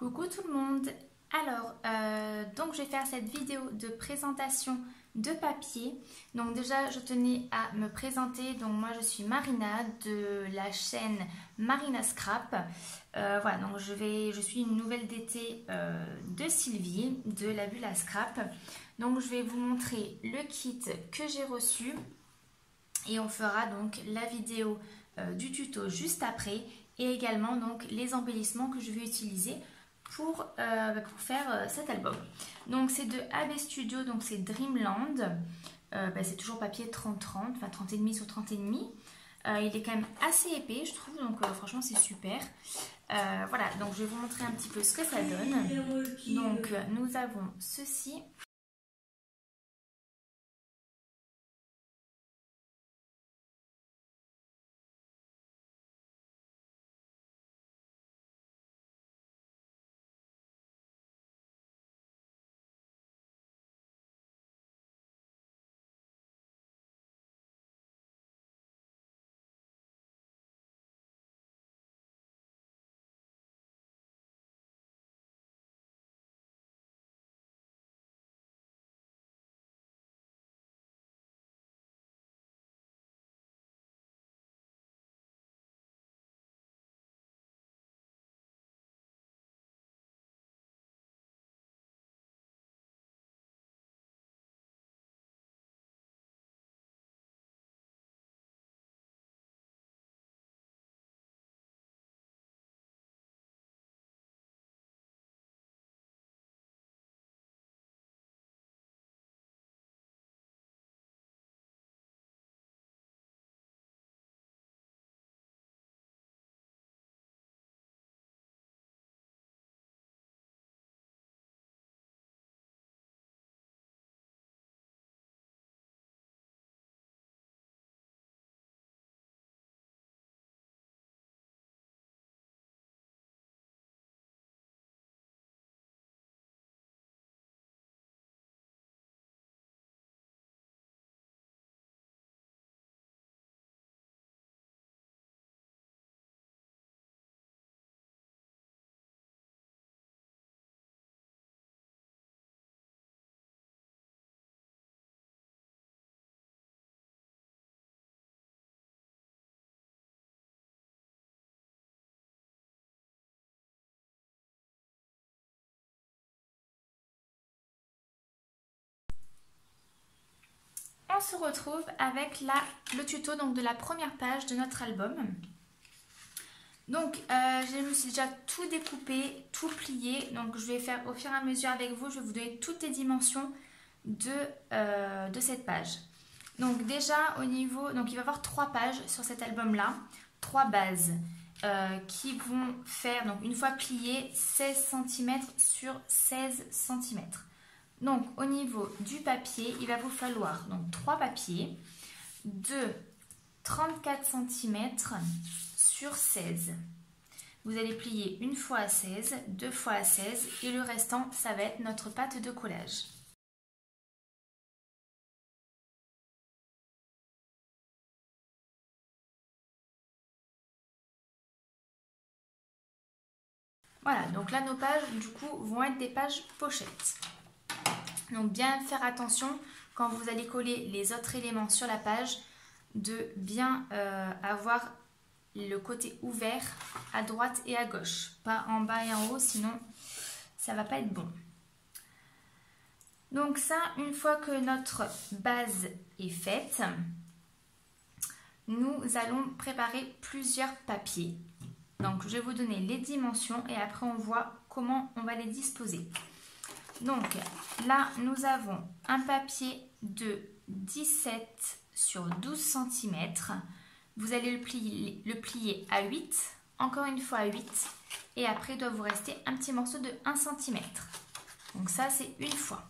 Coucou tout le monde. Alors, donc je vais faire cette vidéo de présentation de papier. Donc déjà, je tenais à me présenter. Donc moi, je suis Marina de la chaîne Marina Scrap. Voilà, donc je suis une nouvelle DT de Sylvie de la bulle à scrap. Donc je vais vous montrer le kit que j'ai reçu et on fera donc la vidéo du tuto juste après et également donc les embellissements que je vais utiliser pour faire cet album. Donc c'est de AB Studio, donc c'est Dreamland. C'est toujours papier 30-30, enfin 30,5 sur 30,5. Il est quand même assez épais, je trouve, donc franchement c'est super. Voilà, donc je vais vous montrer un petit peu ce que ça donne. Donc nous avons ceci. On se retrouve avec le tuto donc, de la première page de notre album. Donc je me suis déjà tout découpé, tout plié. Donc je vais faire au fur et à mesure avec vous, je vais vous donner toutes les dimensions de cette page. Donc déjà au niveau, donc il va y avoir 3 pages sur cet album là, 3 bases qui vont faire, donc une fois pliées, 16 cm sur 16 cm. Donc au niveau du papier, il va vous falloir donc 3 papiers de 34 cm sur 16. Vous allez plier une fois à 16, 2 fois à 16 et le restant, ça va être notre pâte de collage. Voilà, donc là nos pages du coup vont être des pages pochettes. Donc bien faire attention quand vous allez coller les autres éléments sur la page de bien avoir le côté ouvert à droite et à gauche, pas en bas et en haut, sinon ça va pas être bon. Donc ça, une fois que notre base est faite, nous allons préparer plusieurs papiers. Donc je vais vous donner les dimensions et après on voit comment on va les disposer. Donc là nous avons un papier de 17 sur 12 cm. Vous allez le plier à 8, encore une fois à 8, et après il doit vous rester un petit morceau de 1 cm. Donc ça c'est une fois.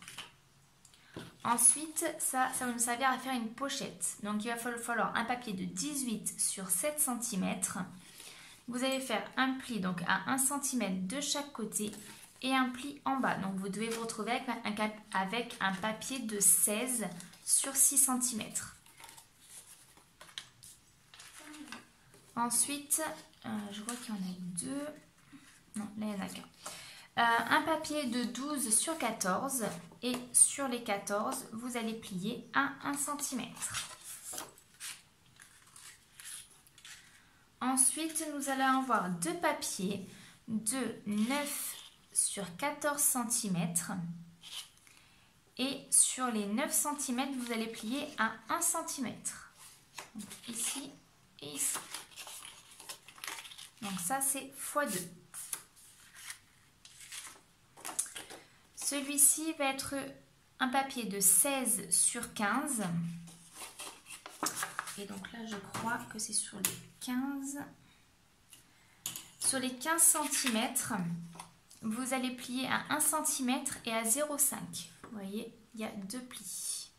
Ensuite, ça va nous servir à faire une pochette. Donc il va falloir un papier de 18 sur 7 cm. Vous allez faire un pli donc à 1 cm de chaque côté et un pli en bas. Donc vous devez vous retrouver avec un papier de 16 sur 6 cm. Ensuite, je vois qu'il y en a 2. Non, là il n'y en a qu'un. un papier de 12 sur 14 et sur les 14, vous allez plier à 1 cm. Ensuite, nous allons avoir deux papiers de 9 sur 14 cm et sur les 9 cm, vous allez plier à 1 cm. Donc, ici et ici. Donc ça, c'est x2. Celui-ci va être un papier de 16 sur 15. Et donc là, je crois que c'est sur les 15. Sur les 15 cm, vous allez plier à 1 cm et à 0,5. Vous voyez, il y a deux plis.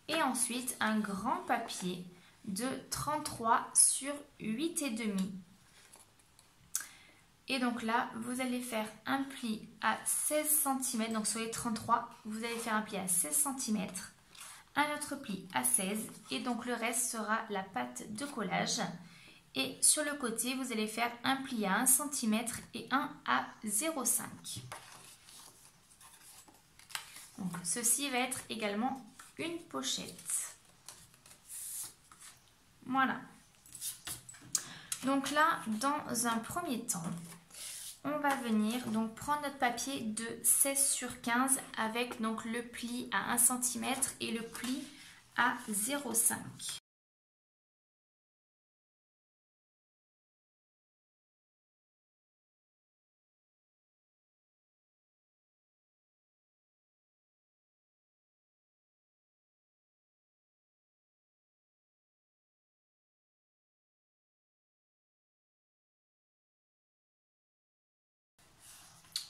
Et ensuite, un grand papier de 33 sur 8,5. Et donc là, vous allez faire un pli à 16 cm. Donc sur les 33, vous allez faire un pli à 16 cm. Un autre pli à 16. Et donc le reste sera la pâte de collage. Et sur le côté, vous allez faire un pli à 1 cm et un à 0,5. Donc ceci va être également une pochette. Voilà. Donc là, dans un premier temps, on va venir donc prendre notre papier de 16 sur 15 avec donc le pli à 1 cm et le pli à 0,5.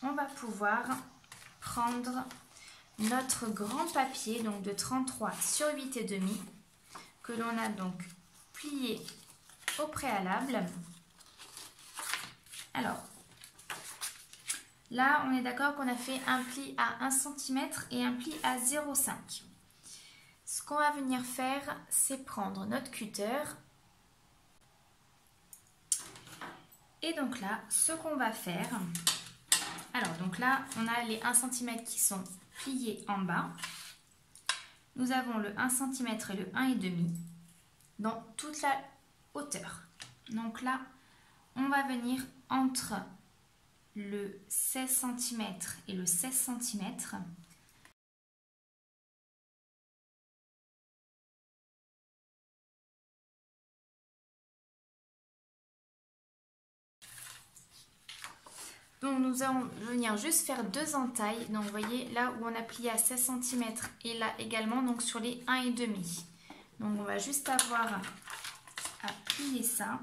On va pouvoir prendre notre grand papier donc de 33 sur 8,5 que l'on a donc plié au préalable. Alors, là, on est d'accord qu'on a fait un pli à 1 cm et un pli à 0,5. Ce qu'on va venir faire, c'est prendre notre cutter. Et donc là, ce qu'on va faire... Alors, donc là, on a les 1 cm qui sont pliés en bas. Nous avons le 1 cm et le 1,5 dans toute la hauteur. Donc là, on va venir entre le 16 cm et le 16 cm. Donc nous allons venir juste faire deux entailles. Donc vous voyez là où on a plié à 16 cm et là également donc sur les 1,5. Donc on va juste avoir à plier ça.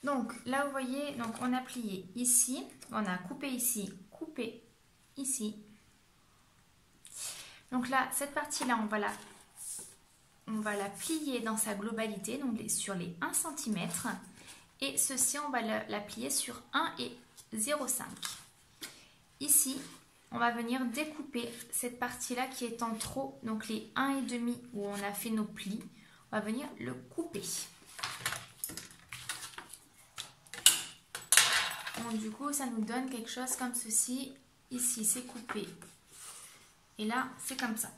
Donc là vous voyez, donc on a plié ici, on a coupé ici, coupé ici. Donc là, cette partie-là, on va la plier dans sa globalité, donc sur les 1 cm. Et ceci, on va la plier sur 1 et 0,5. Ici, on va venir découper cette partie-là qui est en trop, donc les 1,5 où on a fait nos plis. On va venir le couper. Donc du coup, ça nous donne quelque chose comme ceci. Ici, c'est coupé. Et là, c'est comme ça.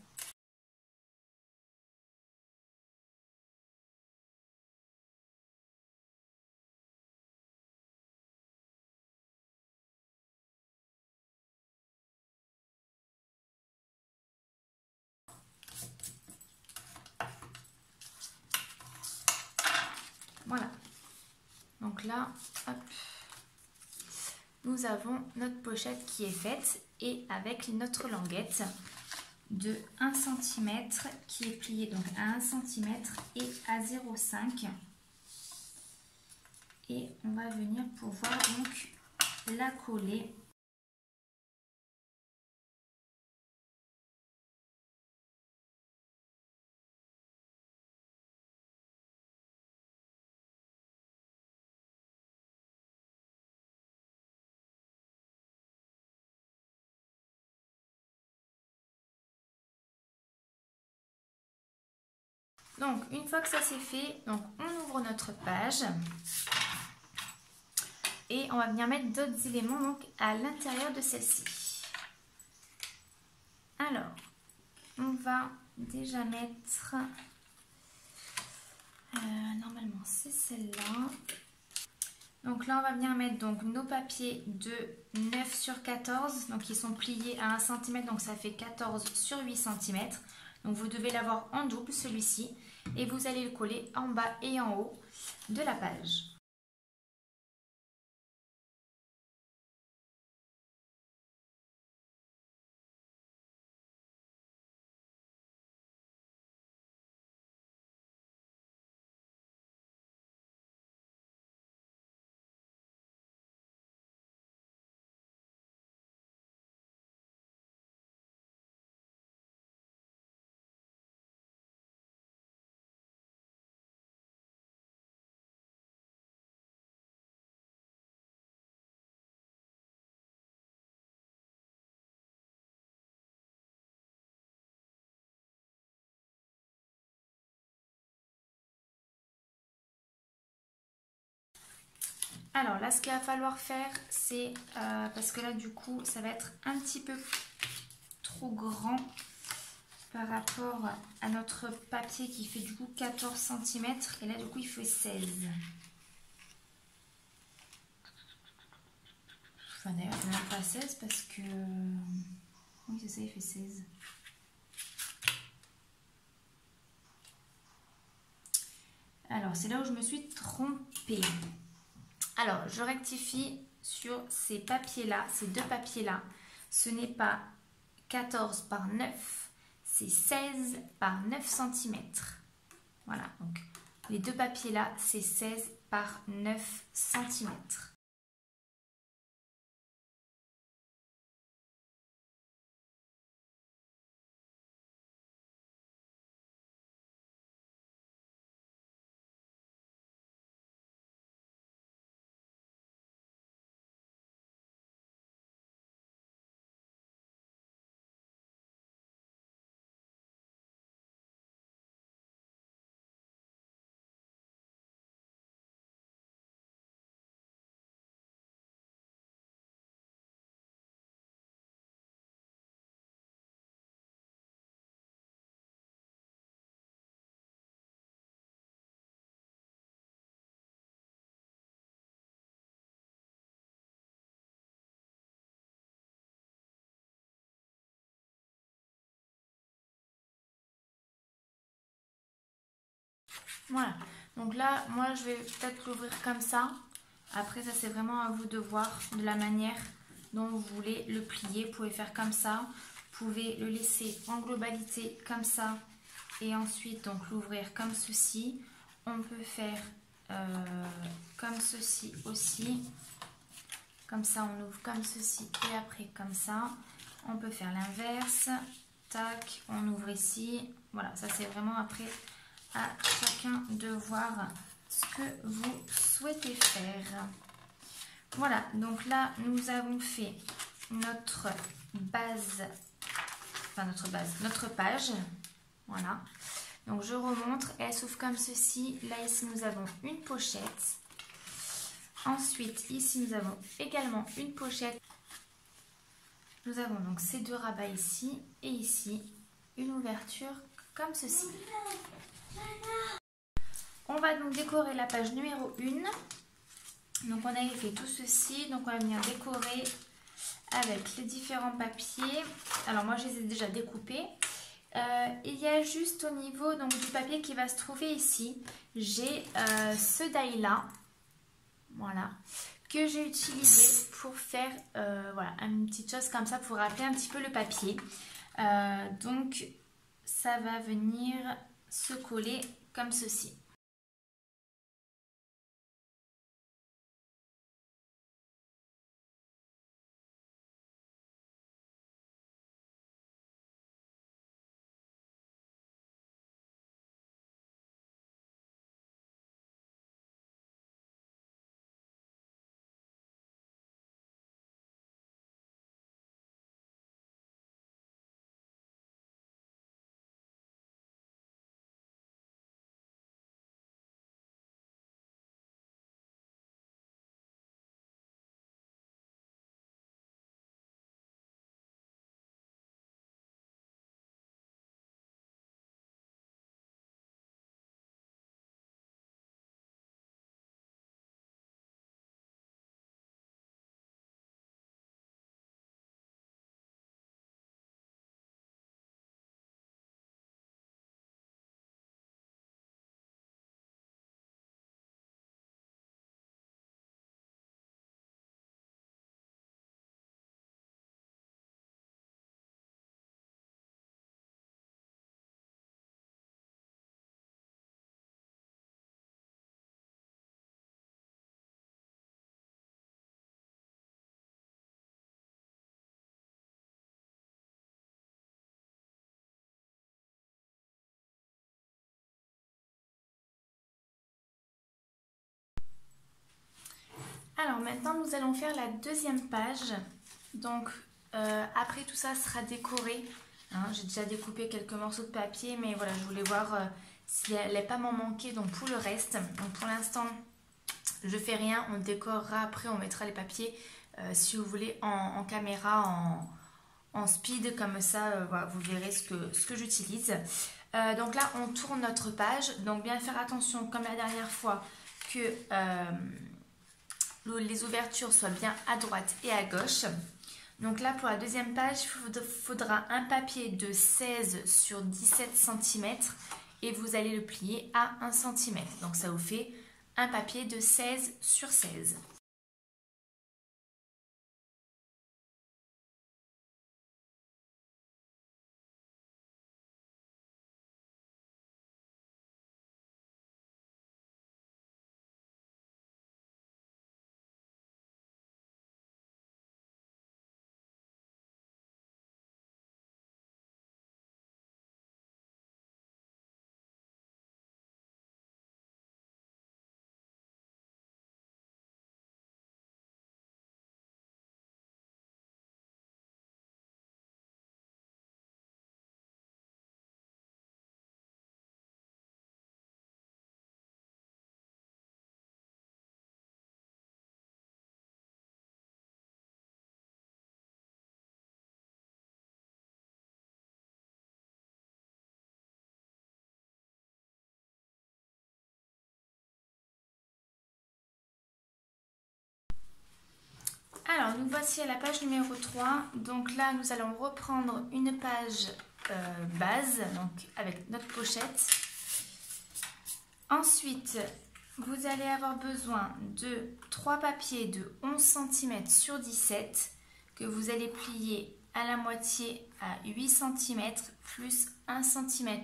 Voilà. Donc là, hop, nous avons notre pochette qui est faite et avec notre languette de 1 cm qui est pliée donc à 1 cm et à 0,5. Et on va venir pouvoir donc la coller. Donc, une fois que ça c'est fait, donc on ouvre notre page et on va venir mettre d'autres éléments donc, à l'intérieur de celle-ci. Alors, on va déjà mettre, normalement c'est celle-là. Donc là, on va venir mettre donc, nos papiers de 9 sur 14, donc ils sont pliés à 1 cm, donc ça fait 14 sur 8 cm. Donc vous devez l'avoir en double celui-ci et vous allez le coller en bas et en haut de la page. Alors là, ce qu'il va falloir faire, c'est, parce que là du coup, ça va être un petit peu trop grand par rapport à notre papier qui fait du coup 14 cm et là du coup il fait 16. Enfin d'ailleurs il même pas 16 parce que... Oui c'est ça, il fait 16. Alors c'est là où je me suis trompée. Alors je rectifie sur ces papiers là, ces deux papiers là. Ce n'est pas 14 par 9, c'est 16 par 9 cm. Voilà, donc les deux papiers là, c'est 16 par 9 cm. Voilà, donc là, moi je vais peut-être l'ouvrir comme ça. Après, ça c'est vraiment à vous de voir de la manière dont vous voulez le plier. Vous pouvez faire comme ça, vous pouvez le laisser en globalité comme ça et ensuite donc l'ouvrir comme ceci. On peut faire comme ceci aussi. Comme ça, on ouvre comme ceci et après comme ça. On peut faire l'inverse. Tac, on ouvre ici. Voilà, ça c'est vraiment après à chacun de voir ce que vous souhaitez faire. Voilà, donc là, nous avons fait notre base, enfin notre page. Voilà. Donc je remontre, elle s'ouvre comme ceci. Là, ici, nous avons une pochette. Ensuite, ici, nous avons également une pochette. Nous avons donc ces deux rabats ici et ici, une ouverture comme ceci. On va donc décorer la page numéro 1. Donc on avait fait tout ceci, donc on va venir décorer avec les différents papiers. Alors moi je les ai déjà découpés. Il y a juste au niveau donc, du papier qui va se trouver ici, j'ai ce die là, voilà, que j'ai utilisé pour faire voilà, une petite chose comme ça pour rappeler un petit peu le papier. Donc ça va venir se coller comme ceci. Alors maintenant nous allons faire la deuxième page. Donc après tout ça sera décoré. Hein, j'ai déjà découpé quelques morceaux de papier, mais voilà, je voulais voir s'il n'allait pas m'en manquer donc pour le reste. Donc pour l'instant je fais rien, on décorera après, on mettra les papiers si vous voulez en caméra, en speed, comme ça voilà, vous verrez ce que j'utilise. Donc là on tourne notre page, donc bien faire attention comme la dernière fois que les ouvertures soient bien à droite et à gauche. Donc là pour la deuxième page il faudra un papier de 16 sur 17 cm et vous allez le plier à 1 cm. Donc ça vous fait un papier de 16 sur 16. Alors, nous voici à la page numéro 3. Donc là, nous allons reprendre une page base, donc avec notre pochette. Ensuite, vous allez avoir besoin de 3 papiers de 11 cm sur 17 que vous allez plier à la moitié à 8 cm plus 1 cm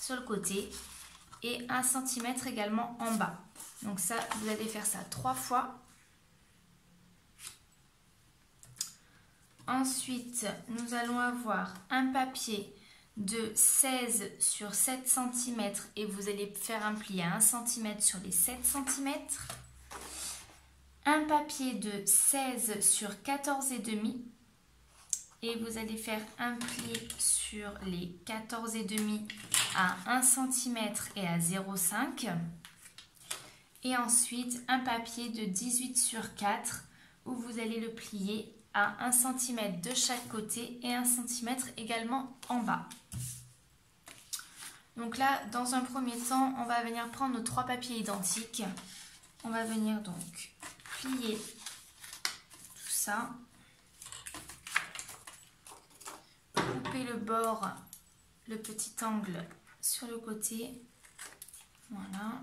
sur le côté et 1 cm également en bas. Donc ça, vous allez faire ça 3 fois. Ensuite, nous allons avoir un papier de 16 sur 7 cm et vous allez faire un pli à 1 cm sur les 7 cm. Un papier de 16 sur 14,5 et vous allez faire un pli sur les 14,5 à 1 cm et à 0,5. Et ensuite, un papier de 18 sur 4 où vous allez le plier à 1 cm de chaque côté et 1 cm également en bas. Donc là, dans un premier temps, on va venir prendre nos 3 papiers identiques. On va venir donc plier tout ça. Couper le bord, le petit angle sur le côté. Voilà.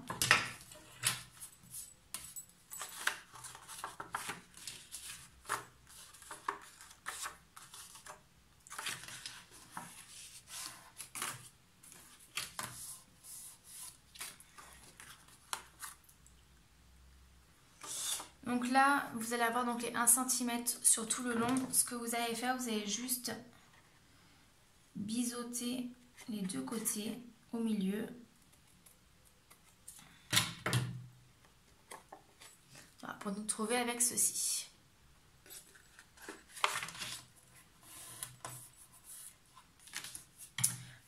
Donc là, vous allez avoir donc les 1 cm sur tout le long. Ce que vous allez faire, vous allez juste biseauter les deux côtés au milieu. Voilà, pour nous trouver avec ceci.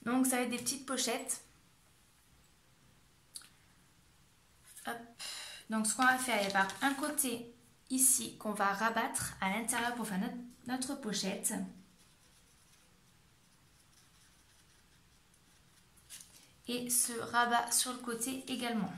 Donc ça va être des petites pochettes. Hop. Donc ce qu'on va faire, il y a un côté ici qu'on va rabattre à l'intérieur pour faire notre pochette. Et ce rabat sur le côté également.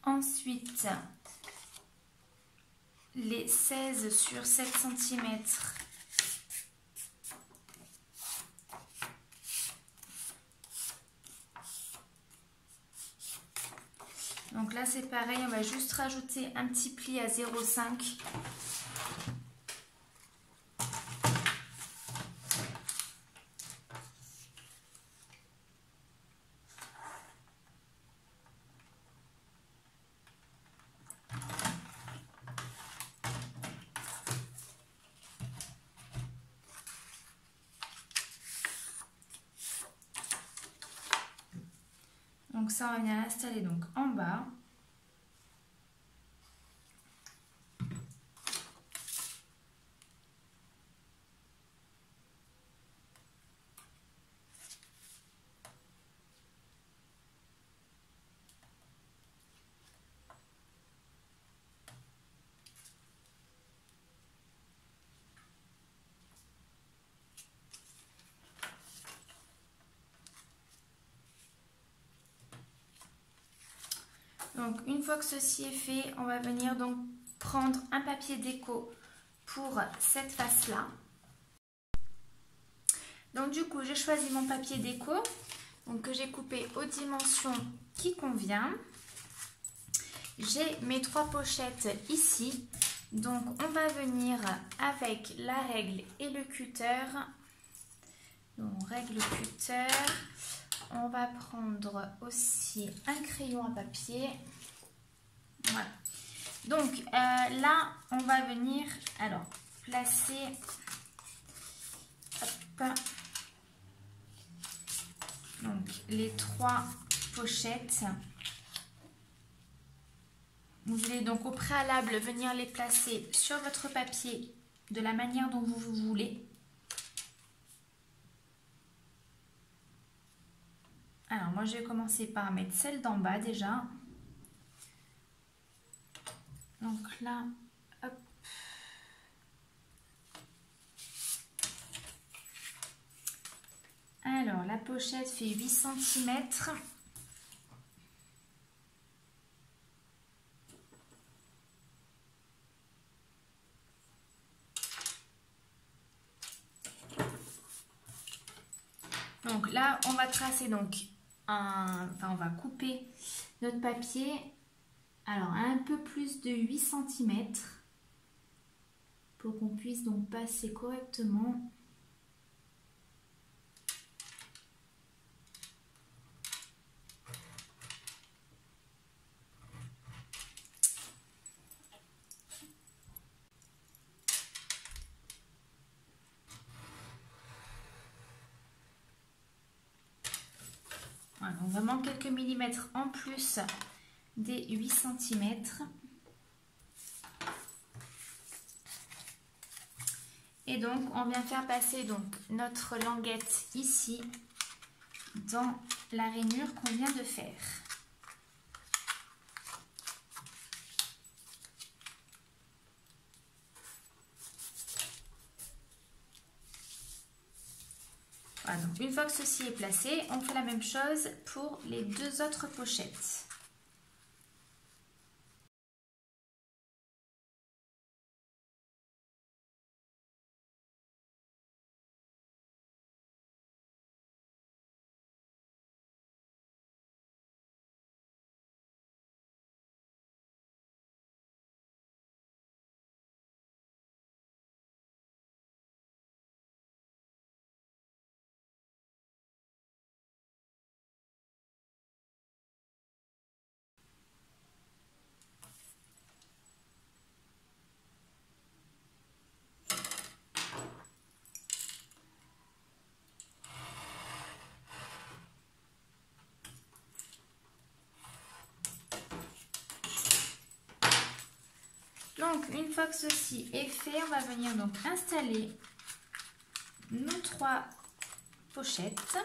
Ensuite, les 16 sur 7 cm. Donc là c'est pareil, on va juste rajouter un petit pli à 0,5. Donc ça, on va venir l'installer donc en bas. Donc une fois que ceci est fait, on va venir donc prendre un papier déco pour cette face là. Donc du coup j'ai choisi mon papier déco donc, que j'ai coupé aux dimensions qui convient. J'ai mes 3 pochettes ici. Donc on va venir avec la règle et le cutter. Donc règle cutter. On va prendre aussi un crayon à papier. Voilà. Donc là, on va venir alors placer donc les 3 pochettes. Vous allez donc au préalable venir les placer sur votre papier de la manière dont vous voulez. Alors moi je vais commencer par mettre celle d'en bas déjà. Donc là, hop. Alors la pochette fait 8 cm. Donc là on va tracer donc on va couper notre papier. Alors un peu plus de 8 cm pour qu'on puisse donc passer correctement. Voilà, donc vraiment quelques millimètres en plus des 8 cm. Et donc on vient faire passer donc notre languette ici dans la rainure qu'on vient de faire. Voilà, donc une fois que ceci est placé, on fait la même chose pour les 2 autres pochettes. Donc une fois que ceci est fait, on va venir donc installer nos 3 pochettes.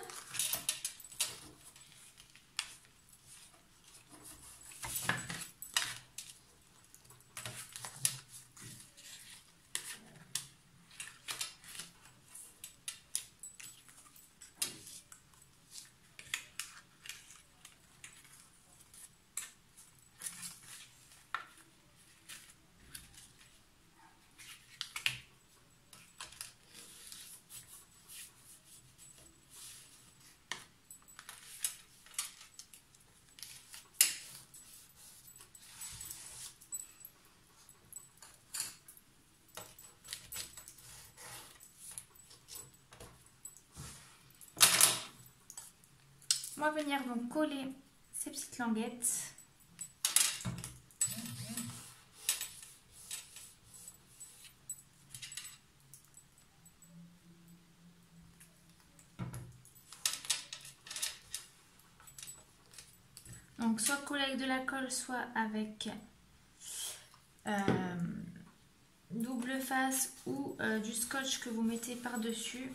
va venir donc coller ces petites languettes. Donc soit coller avec de la colle, soit avec double face ou du scotch que vous mettez par-dessus.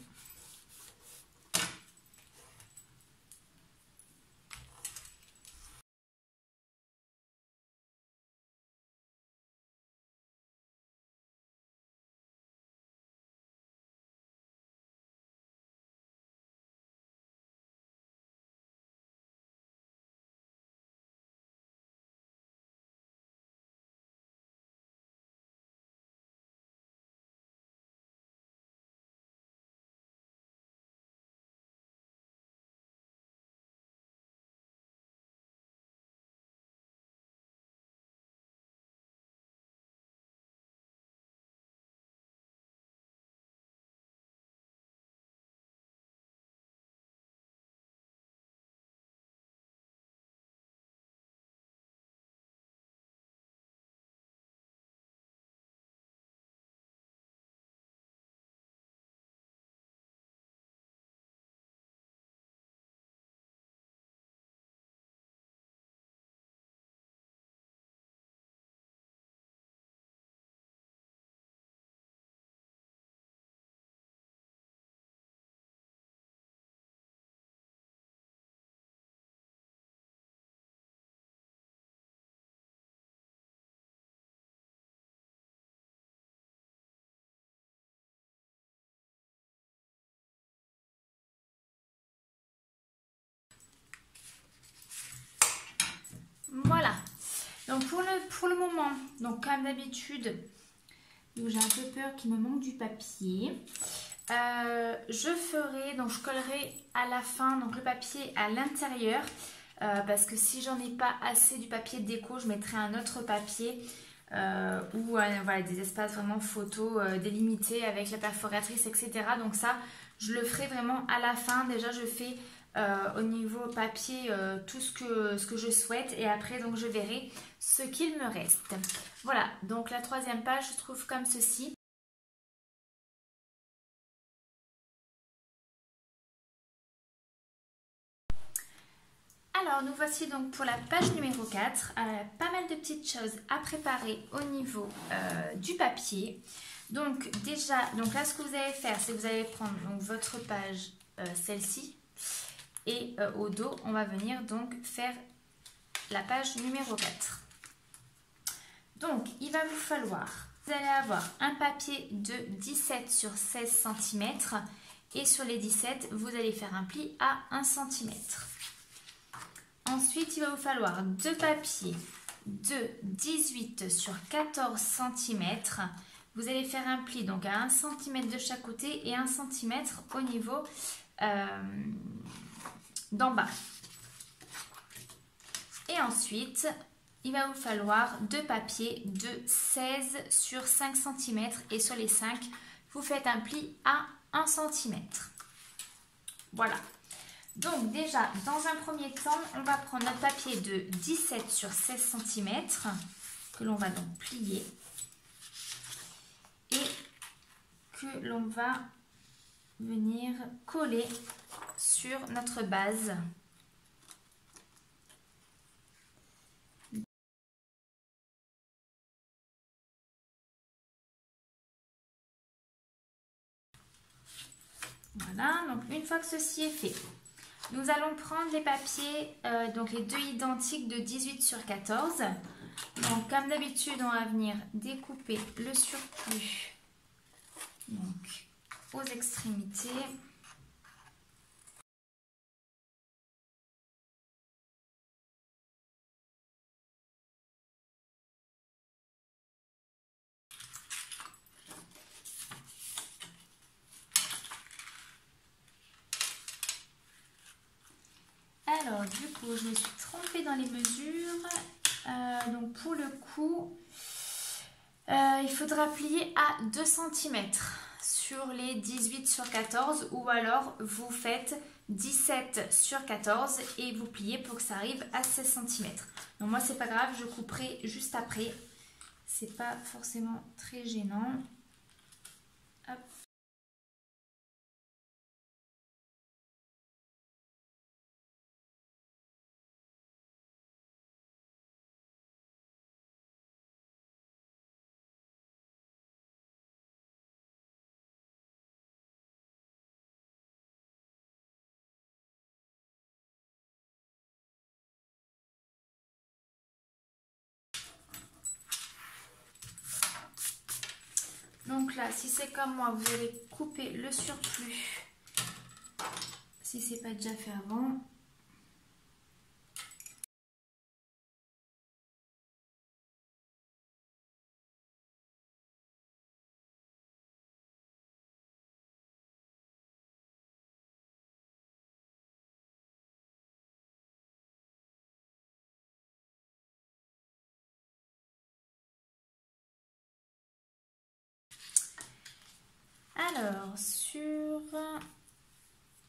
Voilà, donc pour le moment, donc comme d'habitude, j'ai un peu peur qu'il me manque du papier. Je collerai à la fin donc le papier à l'intérieur parce que si j'en ai pas assez du papier de déco, je mettrai un autre papier ou voilà, des espaces vraiment photos délimités avec la perforatrice, etc. Donc ça, je le ferai vraiment à la fin. Déjà, je fais au niveau papier tout ce que je souhaite et après donc je verrai ce qu'il me reste. Voilà, donc la troisième page se trouve comme ceci. Alors nous voici donc pour la page numéro 4, pas mal de petites choses à préparer au niveau du papier. Donc déjà, donc là ce que vous allez faire, c'est que vous allez prendre donc votre page, celle-ci, et au dos on va venir donc faire la page numéro 4. Donc il va vous falloir, vous allez avoir un papier de 17 sur 16 cm et sur les 17 vous allez faire un pli à 1 cm. Ensuite, il va vous falloir deux papiers de 18 sur 14 cm. Vous allez faire un pli donc à 1 cm de chaque côté et 1 cm au niveau d'en bas. Et ensuite, il va vous falloir deux papiers de 16 sur 5 cm et sur les 5, vous faites un pli à 1 cm. Voilà. Donc déjà, dans un premier temps, on va prendre notre papier de 17 sur 16 cm que l'on va donc plier et que l'on va venir coller sur notre base. Voilà, donc une fois que ceci est fait, nous allons prendre les papiers, donc les deux identiques de 18 sur 14. Donc comme d'habitude, on va venir découper le surplus donc, aux extrémités. Alors du coup, je me suis trompée dans les mesures. Donc pour le coup, il faudra plier à 2 cm sur les 18 sur 14 ou alors vous faites 17 sur 14 et vous pliez pour que ça arrive à 16 cm. Donc moi c'est pas grave, je couperai juste après. C'est pas forcément très gênant. Hop. Donc là, si c'est comme moi, vous allez couper le surplus, si c'est pas déjà fait avant.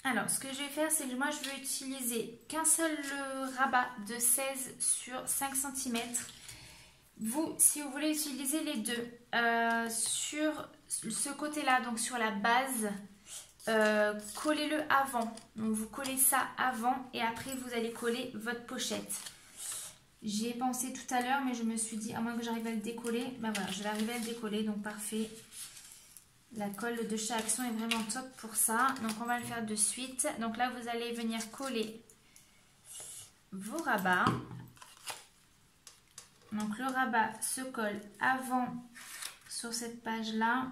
Alors, ce que je vais faire, c'est que moi, je vais utiliser qu'un seul rabat de 16 sur 5 cm. Vous, si vous voulez utiliser les deux, sur ce côté-là, donc sur la base, collez-le avant. Donc, vous collez ça avant et après, vous allez coller votre pochette. J'y ai pensé tout à l'heure, mais je me suis dit, à moins que j'arrive à le décoller, ben voilà, je vais arriver à le décoller, donc parfait. La colle de chez Action est vraiment top pour ça. Donc, on va le faire de suite. Donc là, vous allez venir coller vos rabats. Donc, le rabat se colle avant sur cette page-là.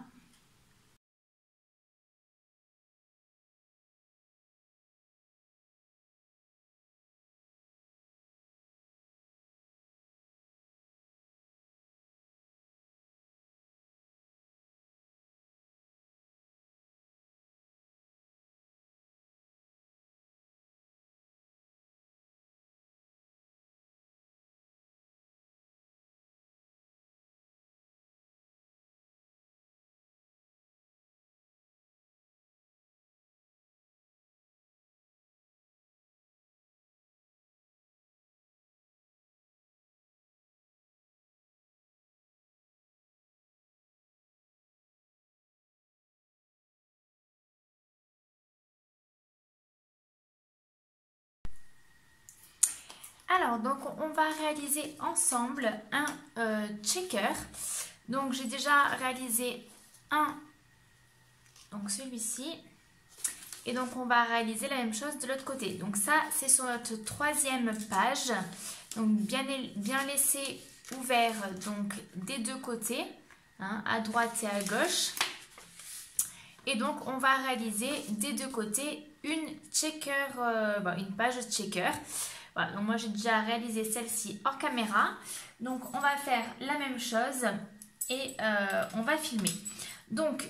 Alors, donc on va réaliser ensemble un checker. Donc j'ai déjà réalisé un, donc celui-ci. Et donc on va réaliser la même chose de l'autre côté. Donc ça, c'est sur notre troisième page. Donc bien laisser ouvert donc des deux côtés, hein, à droite et à gauche. Et donc on va réaliser des deux côtés une page checker. Voilà, donc moi j'ai déjà réalisé celle-ci hors caméra. Donc on va faire la même chose et on va filmer. Donc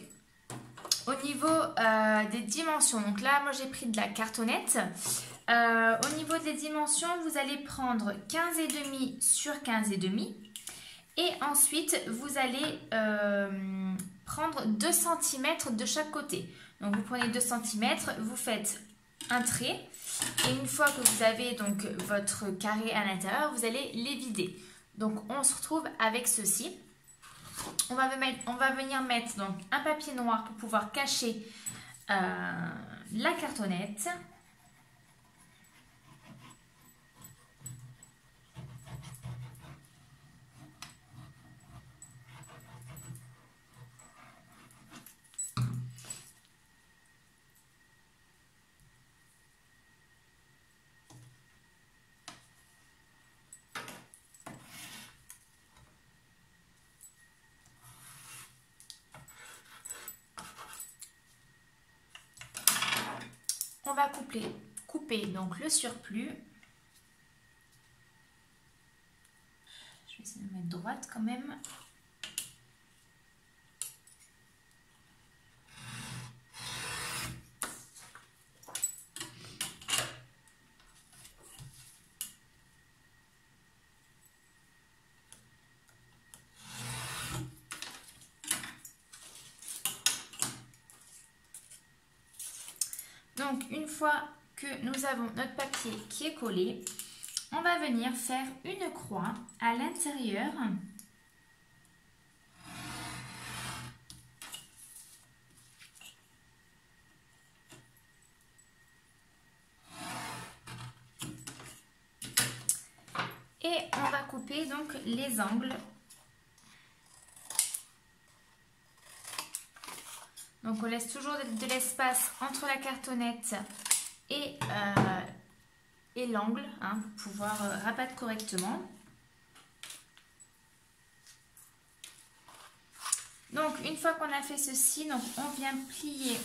au niveau des dimensions, donc là moi j'ai pris de la cartonnette. Au niveau des dimensions, vous allez prendre 15,5 sur 15,5. Et ensuite vous allez prendre 2 cm de chaque côté. Donc vous prenez 2 cm, vous faites un trait. Et une fois que vous avez donc votre carré à l'intérieur, vous allez les vider. Donc on se retrouve avec ceci. On va venir mettre donc un papier noir pour pouvoir cacher la cartonnette. On va couper donc le surplus. Je vais essayer de mettre droite quand même. Donc, une fois que nous avons notre papier qui est collé, on va venir faire une croix à l'intérieur. Et on va couper donc les angles. Donc on laisse toujours de l'espace entre la cartonnette et l'angle pour pouvoir rabattre correctement. Donc une fois qu'on a fait ceci, donc on vient plier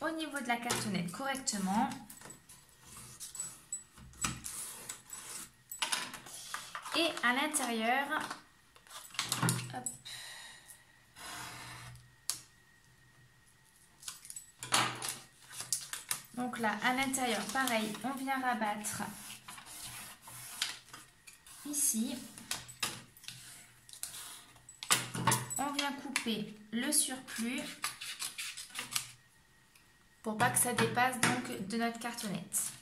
au niveau de la cartonnette correctement. Et à l'intérieur, donc là à l'intérieur pareil, on vient rabattre ici. On vient couper le surplus pour pas que ça dépasse donc de notre cartonnette.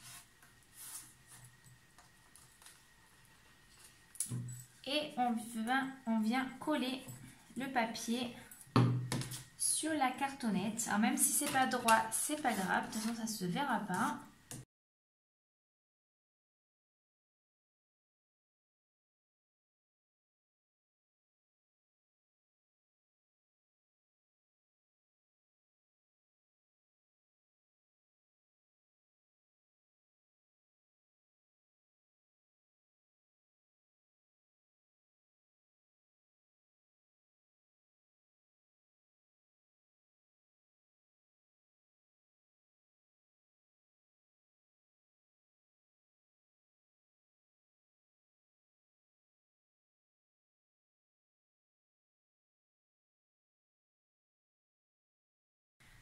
Et on vient coller le papier sur la cartonnette. Alors même si c'est pas droit, c'est pas grave, de toute façon ça se verra pas.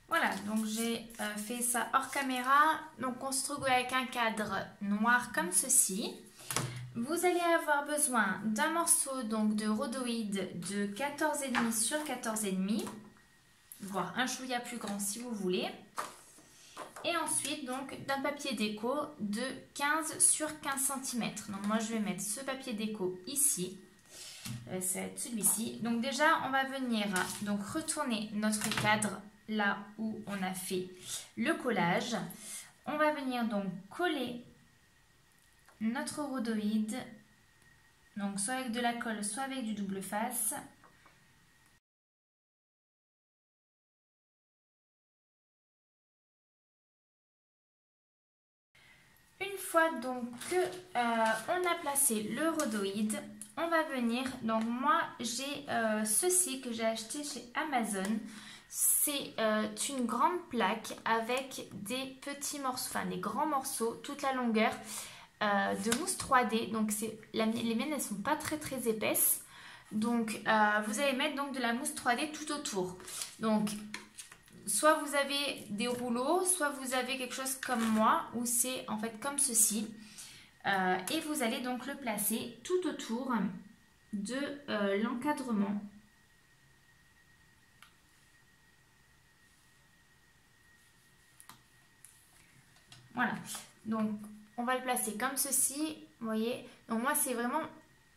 Voilà, donc j'ai fait ça hors caméra. Donc on se trouve avec un cadre noir comme ceci. Vous allez avoir besoin d'un morceau donc de rhodoïde de 14,5 sur 14,5, voire un chouïa plus grand si vous voulez. Et ensuite donc d'un papier déco de 15 sur 15 cm. Donc moi je vais mettre ce papier déco ici. Ça va être celui-ci. Donc déjà on va venir donc retourner notre cadre là où on a fait le collage. On va venir donc coller notre rhodoïde, donc soit avec de la colle, soit avec du double face. Une fois donc que on a placé le rhodoïde, on va venir, donc moi j'ai ceci que j'ai acheté chez Amazon. C'est une grande plaque avec des petits morceaux, enfin des grands morceaux, toute la longueur de mousse 3D. Donc les miennes elles sont pas très épaisses. Donc vous allez mettre donc de la mousse 3D tout autour. Donc soit vous avez des rouleaux, soit vous avez quelque chose comme moi où c'est en fait comme ceci. Et vous allez donc le placer tout autour de l'encadrement. Voilà, donc on va le placer comme ceci, vous voyez. Donc moi c'est vraiment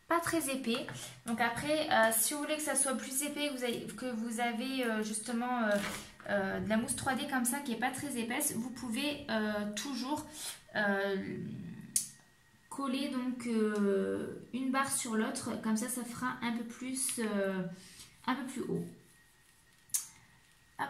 pas très épais. Donc après, si vous voulez que ça soit plus épais, que vous avez justement de la mousse 3D comme ça qui est pas très épaisse, vous pouvez toujours coller donc une barre sur l'autre, comme ça fera un peu plus haut. Hop.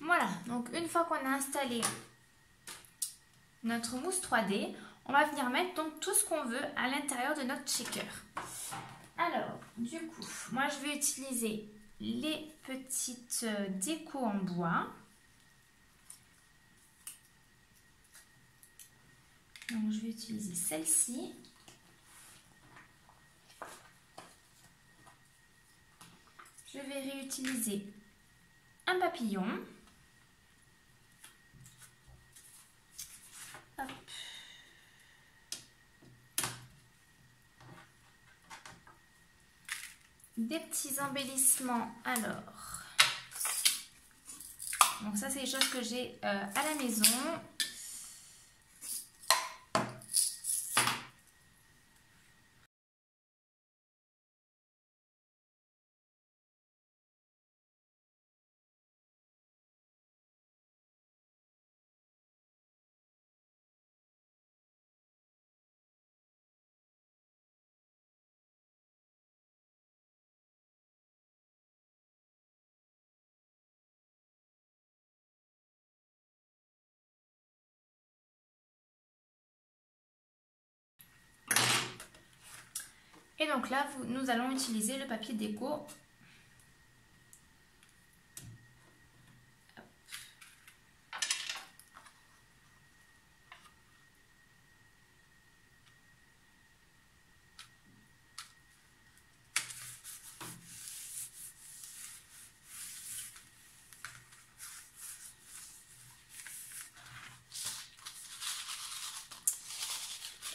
Voilà, donc une fois qu'on a installé notre mousse 3D, on va venir mettre donc tout ce qu'on veut à l'intérieur de notre shaker. Alors, du coup, moi je vais utiliser les petites décos en bois. Donc je vais utiliser celle-ci. réutiliser un papillon. Hop. Des petits embellissements alors. Donc ça c'est les choses que j'ai à la maison. Et donc là, nous allons utiliser le papier déco.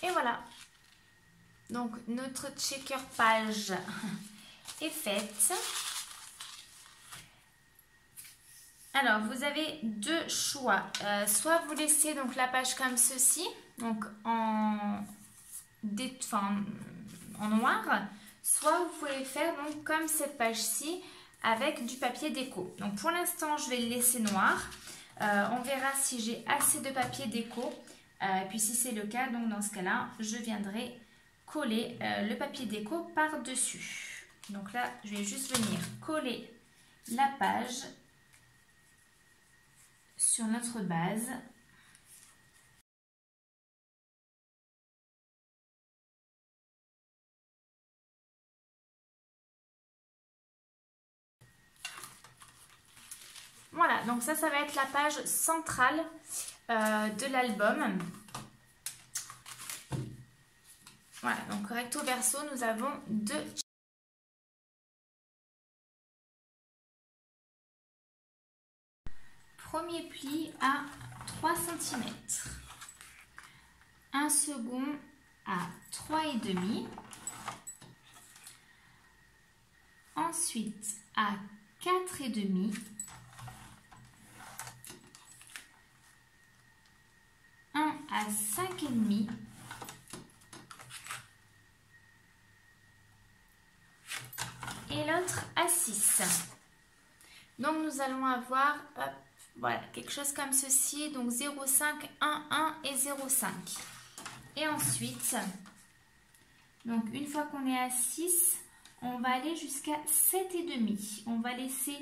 Et voilà. Donc notre checker page est faite. Alors vous avez deux choix. Soit vous laissez donc la page comme ceci, donc en noir, soit vous pouvez faire donc comme cette page-ci avec du papier déco. Donc pour l'instant je vais le laisser noir. On verra si j'ai assez de papier déco. Puis si c'est le cas, donc dans ce cas-là, je viendrai coller le papier déco par-dessus. Donc là, je vais juste venir coller la page sur notre base. Voilà, donc ça va être la page centrale de l'album. Voilà, donc recto verso, nous avons deux. Premier pli à 3 cm. Un second à 3,5. Ensuite à 4,5. Un à 5,5. Et l'autre à 6. Donc nous allons avoir voilà, quelque chose comme ceci, donc 0,5, 1, 1 et 0,5. Et ensuite, donc une fois qu'on est à 6, on va aller jusqu'à 7,5. On va laisser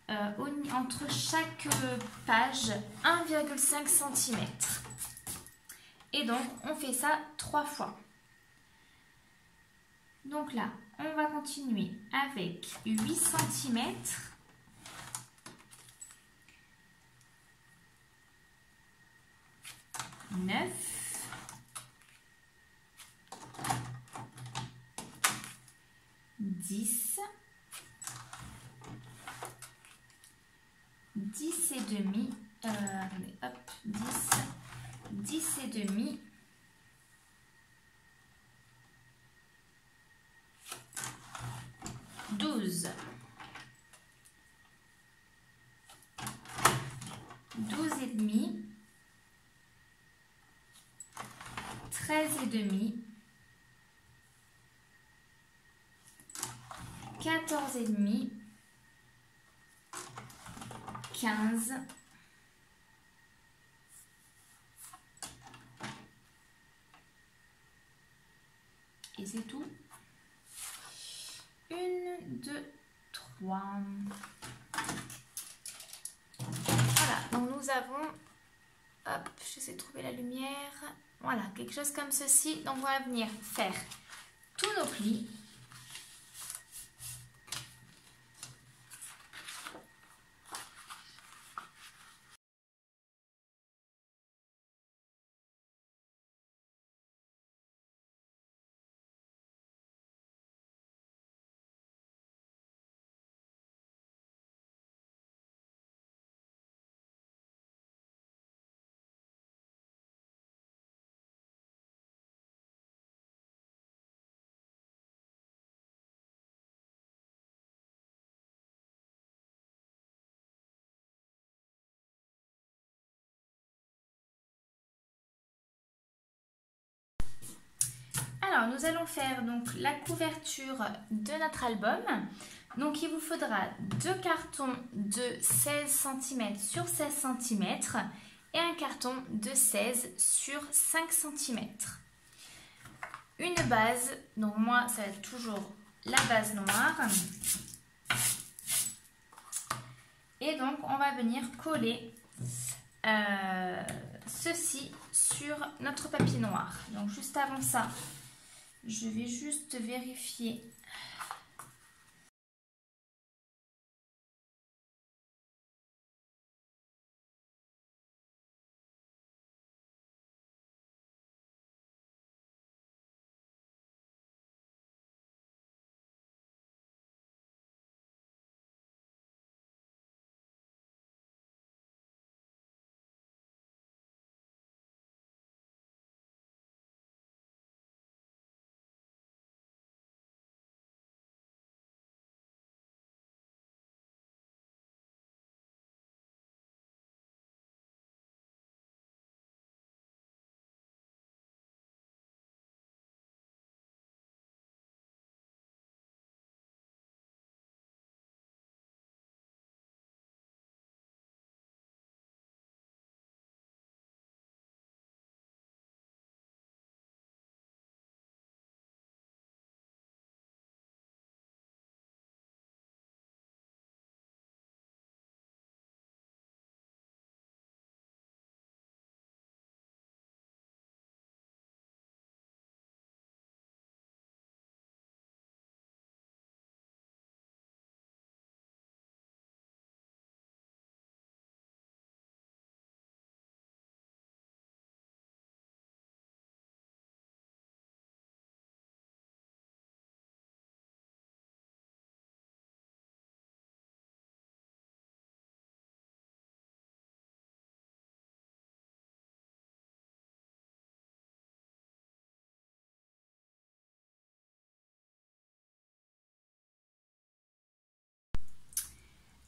entre chaque page 1,5 cm. Et donc on fait ça 3 fois. Donc là, on va continuer avec 8 cm. 9, 10, 10 et demi, hop, 10, 10 et demi, 12, 12 et demi, 13 et demi, 14 et demi, 15, et c'est tout. 1, 2, 3. Voilà, donc nous avons, hop, j'essaie de trouver la lumière. Voilà, quelque chose comme ceci. Donc on va venir faire tous nos plis. Alors, nous allons faire donc la couverture de notre album. Donc, il vous faudra 2 cartons de 16 cm sur 16 cm et un carton de 16 sur 5 cm. Une base, donc moi, ça va être toujours la base noire. Et donc, on va venir coller ceci sur notre papier noir. Donc, juste avant ça, je vais juste vérifier.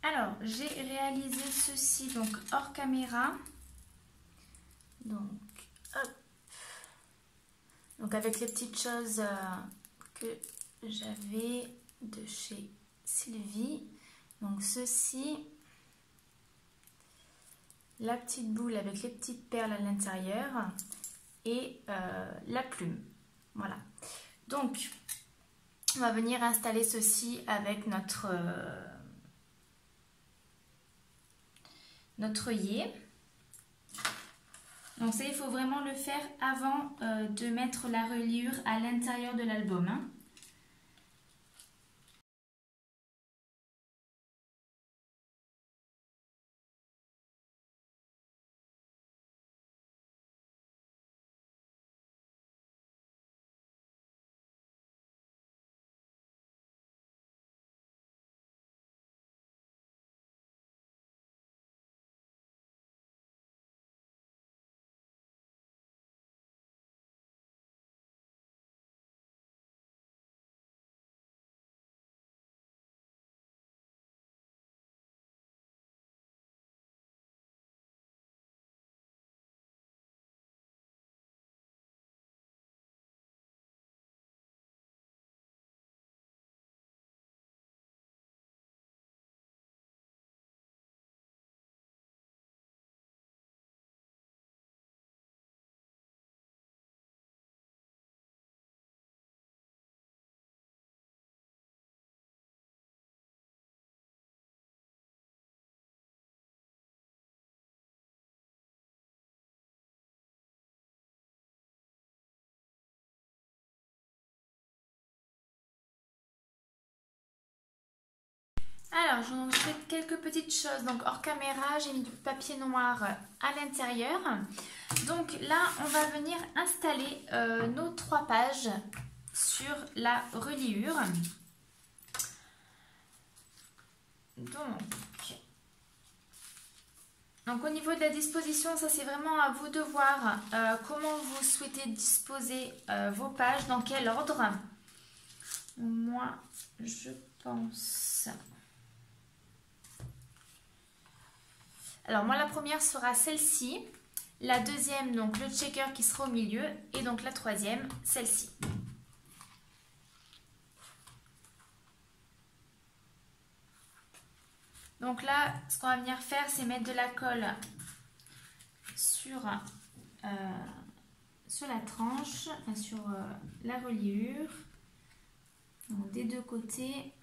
Alors, j'ai réalisé ceci donc hors caméra. Donc, hop. Donc avec les petites choses que j'avais de chez Sylvie. Donc ceci, la petite boule avec les petites perles à l'intérieur et la plume. Voilà. Donc, on va venir installer ceci avec notre œillet. Donc ça, il faut vraiment le faire avant de mettre la reliure à l'intérieur de l'album. Hein. Alors, je fais quelques petites choses. Donc, hors caméra, j'ai mis du papier noir à l'intérieur. Donc là, on va venir installer nos 3 pages sur la reliure. Donc au niveau de la disposition, ça c'est vraiment à vous de voir comment vous souhaitez disposer vos pages, dans quel ordre. Moi, je pense... Alors moi, la première sera celle-ci. La deuxième, donc le checker qui sera au milieu. Et donc la troisième, celle-ci. Donc là, ce qu'on va venir faire, c'est mettre de la colle sur la tranche, enfin sur la reliure, donc des deux côtés.